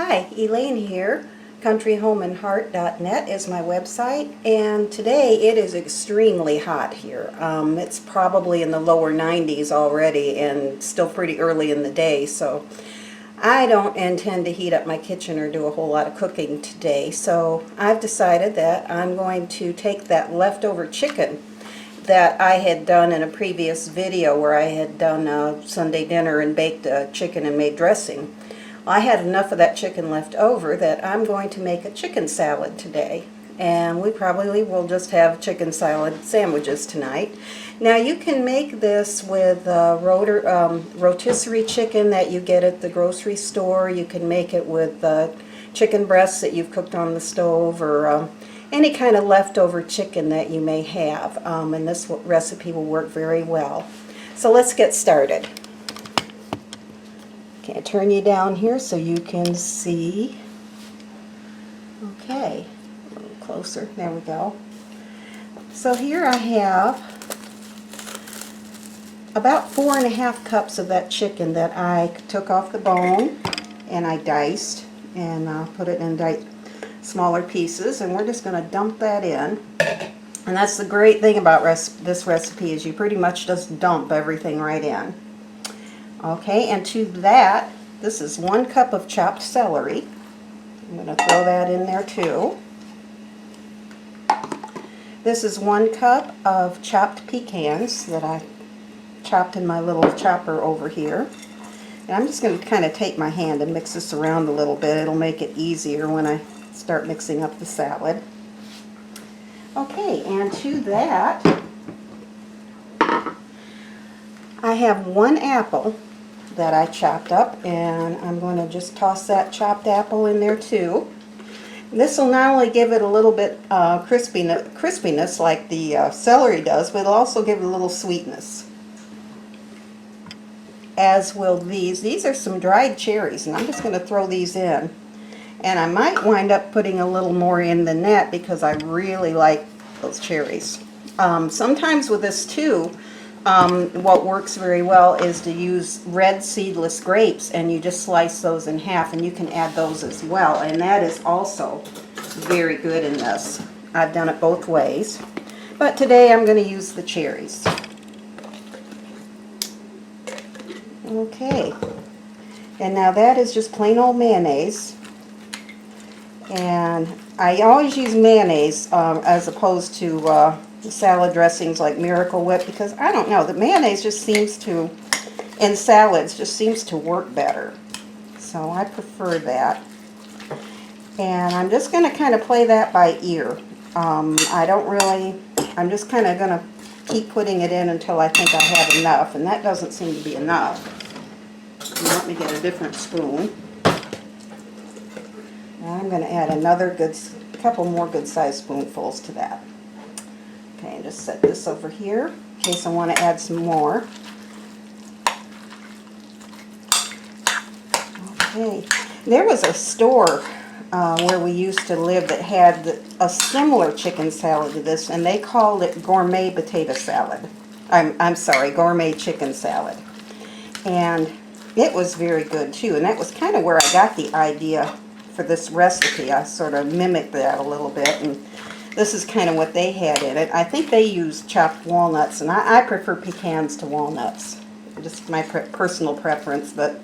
Hi, Elaine here. countryhomeandheart.net is my website, and today it is extremely hot here. It's probably in the lower 90s already and still pretty early in the day, so I don't intend to heat up my kitchen or do a whole lot of cooking today. So I've decided that I'm going to take that leftover chicken that I had done in a previous video where I had done a Sunday dinner and baked chicken and made dressing. I had enough of that chicken left over that I'm going to make a chicken salad today. And we probably will just have chicken salad sandwiches tonight. Now you can make this with rotisserie chicken that you get at the grocery store. You can make it with chicken breasts that you've cooked on the stove, or any kind of leftover chicken that you may have. And this recipe will work very well. So let's get started. Okay, turn you down here so you can see. Okay, a little closer. There we go. So here I have about 4.5 cups of that chicken that I took off the bone and I diced and put it in smaller pieces, and we're just going to dump that in. And that's the great thing about this recipe, is you pretty much just dump everything right in. Okay, and to that, this is 1 cup of chopped celery. I'm going to throw that in there too. This is 1 cup of chopped pecans that I chopped in my little chopper over here. And I'm just going to kind of take my hand and mix this around a little bit. It'll make it easier when I start mixing up the salad. Okay, and to that, I have 1 apple that I chopped up, and I'm going to just toss that chopped apple in there too. This will not only give it a little bit crispiness like the celery does, but it'll also give it a little sweetness. As will these. These are some dried cherries, and I'm just going to throw these in. And I might wind up putting a little more in the net because I really like those cherries. Sometimes with this too, what works very well is to use red seedless grapes, and you just slice those in half, and you can add those as well, and that is also very good in this. I've done it both ways, but today I'm going to use the cherries. Okay, and now that is just plain old mayonnaise, and I always use mayonnaise as opposed to salad dressings like Miracle Whip, because I don't know, the mayonnaise just seems to, in salads, just seems to work better. So I prefer that. And I'm just going to kind of play that by ear. I'm just kind of going to keep putting it in until I think I have enough, and that doesn't seem to be enough. Let me get a different spoon. Now I'm going to add another couple more good-sized spoonfuls to that. Okay, and just set this over here in case I want to add some more. Okay, there was a store where we used to live that had a similar chicken salad to this, and they called it gourmet potato salad. I'm sorry, gourmet chicken salad. And it was very good too, and that was kind of where I got the idea for this recipe. I sort of mimicked that a little bit, and this is kind of what they had in it. I think they used chopped walnuts, and I prefer pecans to walnuts. Just my personal preference, but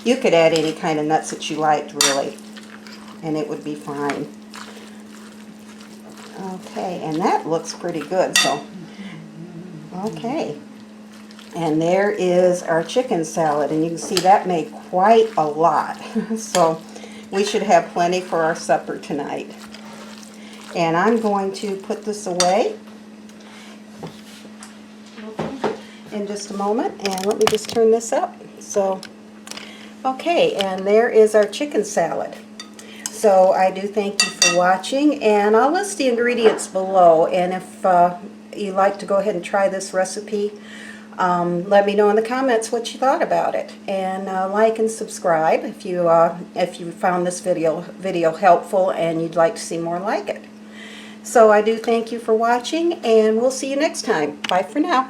you could add any kind of nuts that you liked, really, and it would be fine. Okay, and that looks pretty good, so, okay. And there is our chicken salad, and you can see that made quite a lot. So we should have plenty for our supper tonight. And I'm going to put this away in just a moment, and let me just turn this up. So, okay, and there is our chicken salad. So I do thank you for watching, and I'll list the ingredients below, and if you'd like to go ahead and try this recipe, let me know in the comments what you thought about it, and like and subscribe if you found this video helpful and you'd like to see more like it. So I do thank you for watching, and we'll see you next time. Bye for now.